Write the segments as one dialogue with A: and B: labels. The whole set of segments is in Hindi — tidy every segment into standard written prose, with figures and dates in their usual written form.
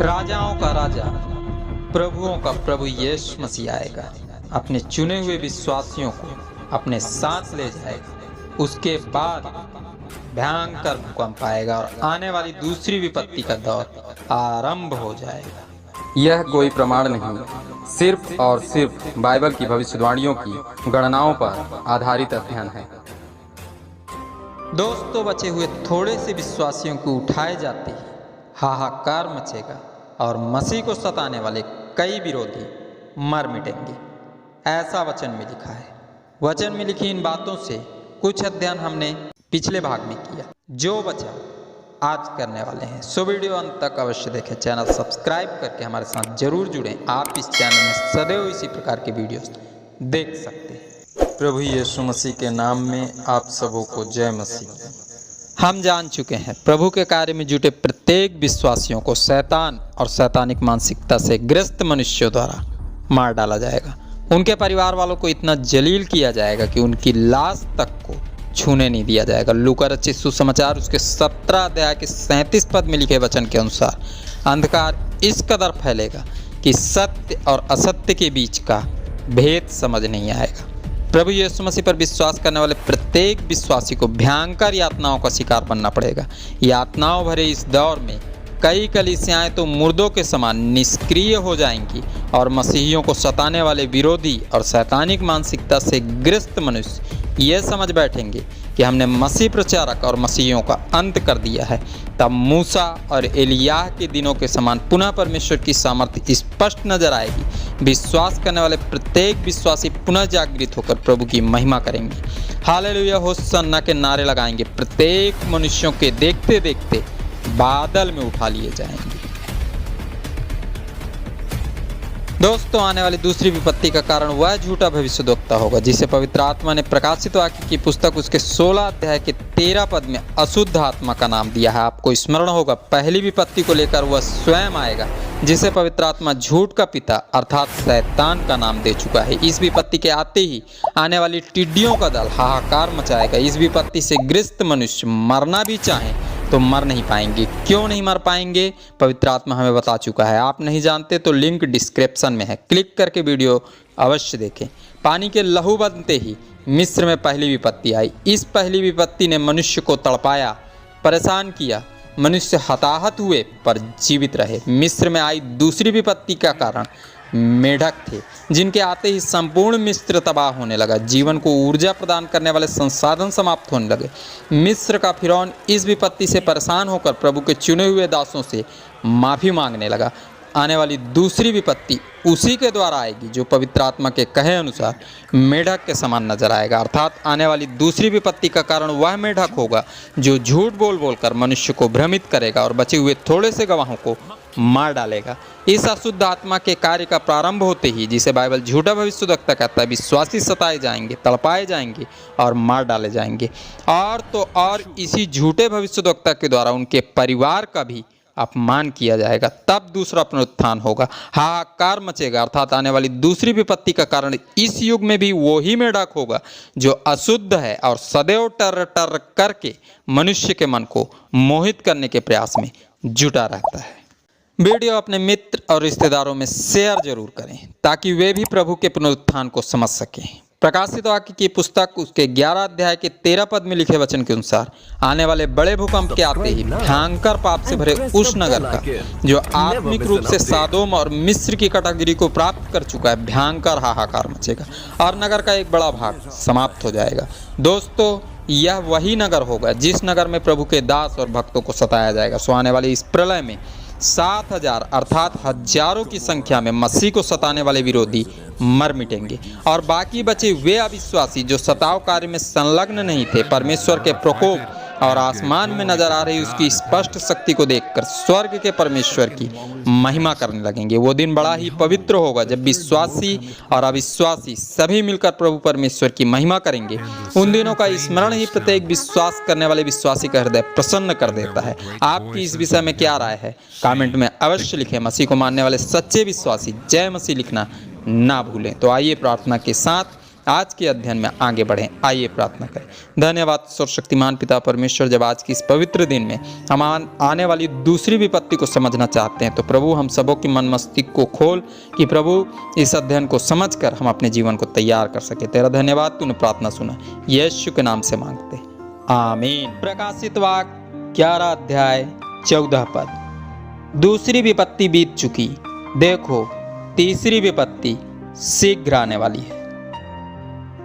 A: राजाओं का राजा, प्रभुओं का प्रभु यीशु मसीह आएगा, अपने चुने हुए विश्वासियों को अपने साथ ले जाएगा। उसके बाद भयंकर भूकंप आएगा और आने वाली दूसरी विपत्ति का दौर आरंभ हो जाएगा।
B: यह कोई प्रमाण नहीं, सिर्फ और सिर्फ बाइबल की भविष्यवाणियों की गणनाओं पर आधारित अध्ययन है।
A: दोस्तों, बचे हुए थोड़े से विश्वासियों को उठाए जाते ही हाहाकार मचेगा और मसीह को सताने वाले कई विरोधी मर मिटेंगे। ऐसा वचन में लिखा है। वचन में लिखी इन बातों से कुछ अध्ययन हमने पिछले भाग में किया, जो बचा आज करने वाले हैं। सो वीडियो अंत तक अवश्य देखें। चैनल सब्सक्राइब करके हमारे साथ जरूर जुड़ें। आप इस चैनल में सदैव इसी प्रकार के वीडियोस देख सकते हैं।
B: प्रभु यीशु मसीह के नाम में आप सबों को जय मसीह।
A: हम जान चुके हैं प्रभु के कार्य में जुटे प्रत्येक विश्वासियों को शैतान और शैतानिक मानसिकता से ग्रस्त मनुष्यों द्वारा मार डाला जाएगा। उनके परिवार वालों को इतना जलील किया जाएगा कि उनकी लाश तक को छूने नहीं दिया जाएगा। लूका रचित सुसमाचार उसके 17 अध्याय के 37 पद में लिखे वचन के अनुसार अंधकार इस कदर फैलेगा कि सत्य और असत्य के बीच का भेद समझ नहीं आएगा। प्रभु यीशु मसीह पर विश्वास करने वाले प्रत्येक विश्वासी को भयंकर यातनाओं का शिकार बनना पड़ेगा। यातनाओं भरे इस दौर में कई कलीसियाएं तो मुर्दों के समान निष्क्रिय हो जाएंगी और मसीहियों को सताने वाले विरोधी और शैतानिक मानसिकता से ग्रस्त मनुष्य ये समझ बैठेंगे कि हमने मसीह प्रचारक और मसीहियों का अंत कर दिया है। तब मूसा और एलियाह के दिनों के समान पुनः परमेश्वर की सामर्थ्य स्पष्ट नजर आएगी। विश्वास करने वाले प्रत्येक विश्वासी पुनः जागृत होकर प्रभु की महिमा करेंगे। हालेलुया होसन्ना के नारे लगाएंगे। प्रत्येक मनुष्यों के देखते देखते बादल में उठा लिए जाएंगे। दोस्तों, आने वाली दूसरी विपत्ति का कारण वह झूठा भविष्यद्वक्ता होगा जिसे पवित्र आत्मा ने प्रकाशित वाक्य की पुस्तक उसके 16 अध्याय के 13 पद में अशुद्ध आत्मा का नाम दिया है। आपको स्मरण होगा, पहली विपत्ति को लेकर वह स्वयं आएगा जिसे पवित्र आत्मा झूठ का पिता अर्थात शैतान का नाम दे चुका है। इस विपत्ति के आते ही आने वाली टिड्डियों का दल हाहाकार मचाएगा। इस विपत्ति से ग्रस्त मनुष्य मरना भी चाहें तो मर नहीं पाएंगे। क्यों नहीं मर पाएंगे? पवित्र आत्मा हमें बता चुका है। आप नहीं जानते तो लिंक डिस्क्रिप्शन में है, क्लिक करके वीडियो अवश्य देखें। पानी के लहू बनते ही मिस्र में पहली विपत्ति आई। इस पहली विपत्ति ने मनुष्य को तड़पाया, परेशान किया। मनुष्य हताहत हुए पर जीवित रहे। मिस्र में आई दूसरी विपत्ति का कारण मेढक थे, जिनके आते ही संपूर्ण मिस्र तबाह होने लगा। जीवन को ऊर्जा प्रदान करने वाले संसाधन समाप्त होने लगे। मिस्र का फिरौन इस विपत्ति से परेशान होकर प्रभु के चुने हुए दासों से माफ़ी मांगने लगा। आने वाली दूसरी विपत्ति उसी के द्वारा आएगी जो पवित्र आत्मा के कहे अनुसार मेढक के समान नजर आएगा। अर्थात आने वाली दूसरी विपत्ति का कारण वह मेढक होगा जो झूठ बोल बोलकर मनुष्य को भ्रमित करेगा और बचे हुए थोड़े से गवाहों को मार डालेगा। इस अशुद्ध आत्मा के कार्य का प्रारंभ होते ही, जिसे बाइबल झूठा भविष्यद्वक्ता कहता है, विश्वासी सताए जाएंगे, तड़पाए जाएंगे और मार डाले जाएंगे। और तो और इसी झूठे भविष्यद्वक्ता के द्वारा उनके परिवार का भी अपमान किया जाएगा। तब दूसरा पुनरुत्थान होगा, हाहाकार मचेगा। अर्थात आने वाली दूसरी विपत्ति का कारण इस युग में भी वही मेढक होगा जो अशुद्ध है और सदैव टर टर करके मनुष्य के मन को मोहित करने के प्रयास में जुटा रहता है। वीडियो अपने मित्र और रिश्तेदारों में शेयर जरूर करें ताकि वे भी प्रभु के पुनरुत्थान को समझ सकें। प्रकाशित वाक्य की पुस्तक उसके 11 अध्याय के 13 पद में लिखे वचन के अनुसार आने वाले बड़े भूकंप के आते ही भयंकर पाप से भरे उस नगर का जो आत्मिक रूप से सादोम और मिस्र की कैटेगरी को प्राप्त कर चुका है, भयंकर हाहाकार मचेगा और नगर का एक बड़ा भाग समाप्त हो जाएगा। दोस्तों, यह वही नगर होगा जिस नगर में प्रभु के दास और भक्तों को सताया जाएगा। सो आने वाले इस प्रलय में 7,000 अर्थात हजारों की संख्या में मसीह को सताने वाले विरोधी मर मिटेंगे और बाकी बचे वे अविश्वासी जो सताव कार्य में संलग्न नहीं थे, परमेश्वर के प्रकोप और आसमान में नजर आ रही उसकी स्पष्ट शक्ति को देखकर स्वर्ग के परमेश्वर की महिमा करने लगेंगे। वो दिन बड़ा ही पवित्र होगा जब विश्वासी और अविश्वासी सभी मिलकर प्रभु परमेश्वर की महिमा करेंगे। उन दिनों का स्मरण ही प्रत्येक विश्वास करने वाले विश्वासी का हृदय प्रसन्न कर देता है। आपकी इस विषय में क्या राय है? कमेंट में अवश्य लिखें। मसीह को मानने वाले सच्चे विश्वासी जय मसीह लिखना ना भूलें। तो आइए प्रार्थना के साथ आज के अध्ययन में आगे बढ़ें। आइए प्रार्थना करें। धन्यवाद सर्वशक्तिमान पिता परमेश्वर, जब आज की इस पवित्र दिन में हम आने वाली दूसरी विपत्ति को समझना चाहते हैं तो प्रभु हम सबों की मन मस्तिष्क को खोल कि प्रभु इस अध्ययन को समझकर हम अपने जीवन को तैयार कर सके। तेरा धन्यवाद, तूने प्रार्थना सुना, यीशु के नाम से मांगते, आमीन। प्रकाशित वाक्य 11 अध्याय 14 पद। दूसरी विपत्ति बीत चुकी, देखो तीसरी विपत्ति शीघ्र आने वाली है।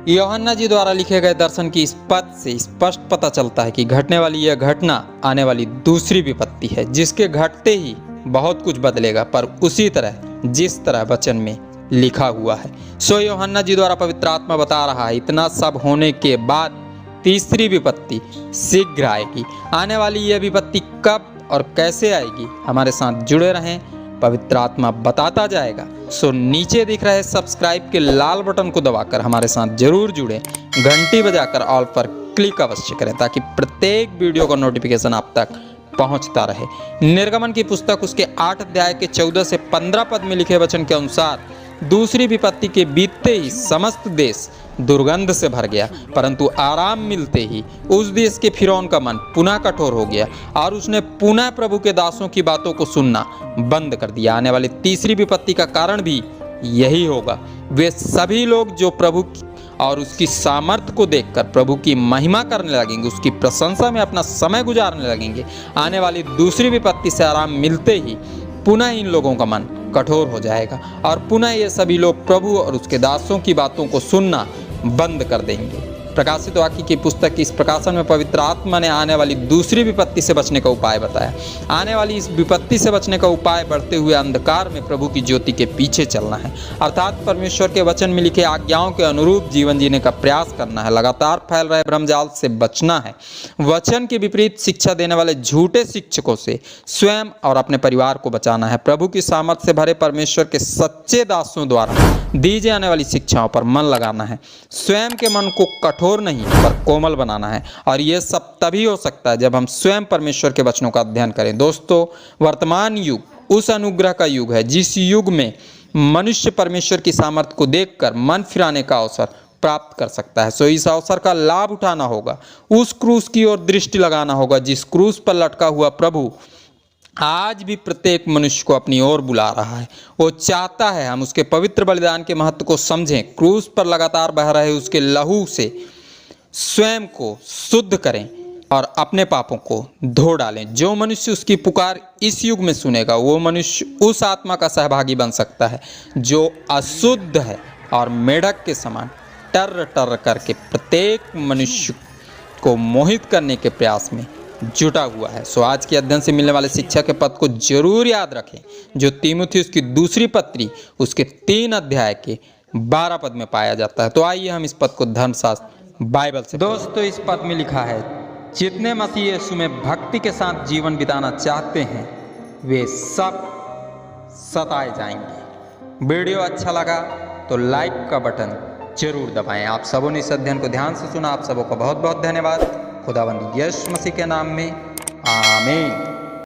A: यूहन्ना जी द्वारा लिखे गए दर्शन की इस पद से स्पष्ट पता चलता है कि घटने वाली यह घटना आने वाली दूसरी विपत्ति है, जिसके घटते ही बहुत कुछ बदलेगा, पर उसी तरह जिस तरह वचन में लिखा हुआ है। सो यूहन्ना जी द्वारा पवित्र आत्मा बता रहा है, इतना सब होने के बाद तीसरी विपत्ति शीघ्र आएगी। आने वाली यह विपत्ति कब और कैसे आएगी, हमारे साथ जुड़े रहें, पवित्र आत्मा बताता जाएगा। सो नीचे दिख रहे सब्सक्राइब के लाल बटन को दबाकर हमारे साथ जरूर जुड़ें, घंटी बजाकर ऑल पर क्लिक अवश्य करें ताकि प्रत्येक वीडियो का नोटिफिकेशन आप तक पहुंचता रहे। निर्गमन की पुस्तक उसके 8 अध्याय के 14 से 15 पद में लिखे वचन के अनुसार दूसरी विपत्ति के बीतते ही समस्त देश दुर्गंध से भर गया, परंतु आराम मिलते ही उस देश के फिरौन का मन पुनः कठोर हो गया और उसने पुनः प्रभु के दासों की बातों को सुनना बंद कर दिया। आने वाली तीसरी विपत्ति का कारण भी यही होगा। वे सभी लोग जो प्रभु और उसकी सामर्थ्य को देखकर प्रभु की महिमा करने लगेंगे, उसकी प्रशंसा में अपना समय गुजारने लगेंगे। आने वाली दूसरी विपत्ति से आराम मिलते ही पुनः इन लोगों का मन कठोर हो जाएगा और पुनः ये सभी लोग प्रभु और उसके दासों की बातों को सुनना बंद कर देंगे। प्रकाशित वाक्य की पुस्तक की इस प्रकाशन में पवित्र आत्मा ने आने वाली दूसरी विपत्ति से बचने का उपाय बताया। आने वाली इस विपत्ति से बचने का उपाय बढ़ते हुए अंधकार में प्रभु की ज्योति के पीछे चलना है, अर्थात परमेश्वर के वचन में लिखे आज्ञाओं के अनुरूप जीवन जीने का प्रयास करना है। लगातार फैल रहे भ्रमजाल से बचना है। वचन के विपरीत शिक्षा देने वाले झूठे शिक्षकों से स्वयं और अपने परिवार को बचाना है। प्रभु की सामर्थ्य से भरे परमेश्वर के सच्चे दासों द्वारा दी जाने वाली शिक्षाओं पर मन लगाना है। स्वयं के मन को कठोर नहीं पर कोमल बनाना है, और यह सब तभी हो सकता है जब हम स्वयं परमेश्वर के वचनों का अध्ययन करें। दोस्तों, वर्तमान युग उस अनुग्रह का युग है जिस युग में मनुष्य परमेश्वर की सामर्थ्य को देखकर मन फिराने का अवसर प्राप्त कर सकता है। सो इस अवसर का लाभ उठाना होगा, उस क्रूस की ओर दृष्टि लगाना होगा जिस क्रूस पर लटका हुआ प्रभु आज भी प्रत्येक मनुष्य को अपनी ओर बुला रहा है। वो चाहता है हम उसके पवित्र बलिदान के महत्व को समझें, क्रूस पर लगातार बह रहे उसके लहू से स्वयं को शुद्ध करें और अपने पापों को धो डालें। जो मनुष्य उसकी पुकार इस युग में सुनेगा वो मनुष्य उस आत्मा का सहभागी बन सकता है जो अशुद्ध है और मेढक के समान टर टर करके प्रत्येक मनुष्य को मोहित करने के प्रयास में जुटा हुआ है। सो आज के अध्ययन से मिलने वाले शिक्षा के पद को जरूर याद रखें जो तीमुथियुस की दूसरी पत्री उसके 3 अध्याय के 12 पद में पाया जाता है। तो आइए हम इस पद को धर्मशास्त्र बाइबल से। दोस्तों, इस पद में लिखा है, जितने मसीह यीशु में भक्ति के साथ जीवन बिताना चाहते हैं वे सब सताए जाएंगे। वीडियो अच्छा लगा तो लाइक का बटन जरूर दबाएं। आप सबों ने इस अध्ययन को ध्यान से सुना, आप सबों का बहुत बहुत धन्यवाद। खुदावंद यीशु मसीह के नाम में आमीन।